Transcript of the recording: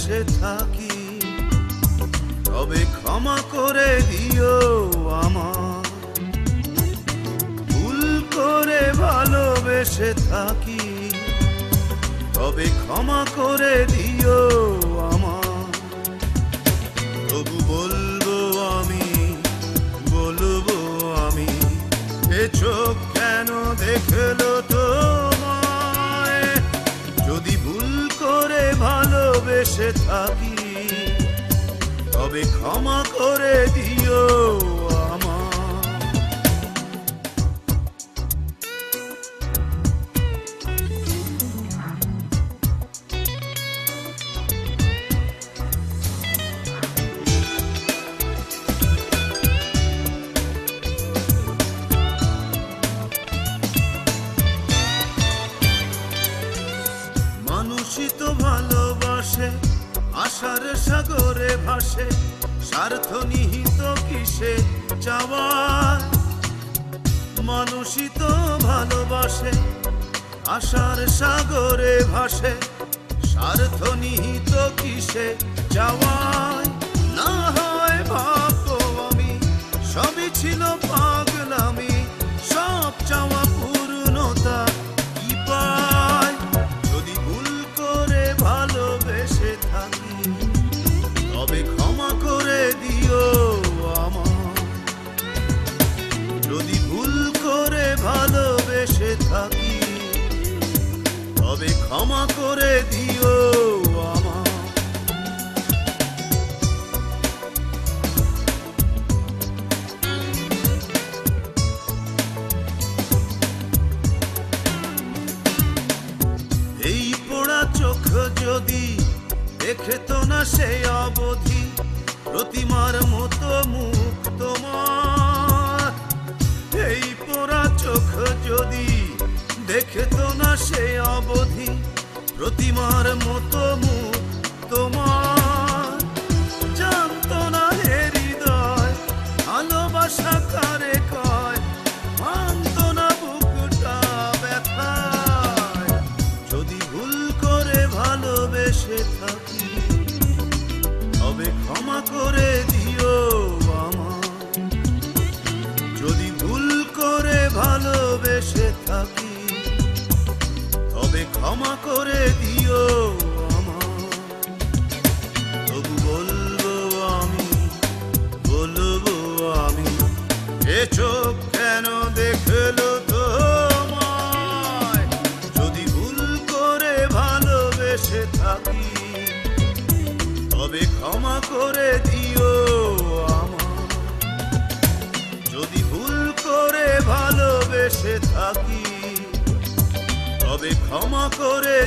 ভালোবেসে থাকি, তবে ক্ষমা করে দিও আমার। ভুল করে ভালোবেসে থাকি, তবে ক্ষমা করে দিও আমার। তবু বলবো আমি, বলবো আমি, এ চোখ কেন দেখলো তোমায়? যদি ভুল করে ভালোবেসে থাকি, তবে ক্ষমা করে দিও আমার। মানুষই তো ভালোবাসে, আশার সাগরে ভাসে, স্বার্থ নিহিত কিসে চাওয়ার। মানুষই তো ভালোবাসে, আশার সাগরে ভাসে, স্বার্থ নিহিত কিসে চাওয়ায়। না হয় ভাববো আমি সবই ছিল পাগলামি, সব চাওয়া পূর্ণতা কি পায়? যদি ভুল করে ভালোবেসে থাকি, তবে ক্ষমা করে দিও আমার। যদি ভুল করে ভালোবেসে থাকি, তবে ক্ষমা করে দিও আমার। এই পোড়া চোখ যদি দেখে তো না সে অবধি, প্রতিমার মতো মুখ তোমার। এই পোড়া চোখ যদি দেখে তো না সে অবধি, প্রতিমার মতো মুখ তোমার। জানতো না হে হৃদয় ভালোবাসা কারে কয়, মানতো না বুকটা ব্যথায়। যদি ভুল করে ভালোবেসে থাকি, তবে ক্ষমা করে দিও আমার। যদি ভুল করে ভালোবেসে থাকি, তবে ক্ষমা করে দিও আমার। তবু বলবো আমি, বলবো আমি, এ চোখ কেন দেখলো তোমায়? যদি ভুল করে ভালোবেসে থাকি, তবে ক্ষমা করে দিও আমার। যদি ভুল করে ভালোবেসে থাকি, তবে ক্ষমা করে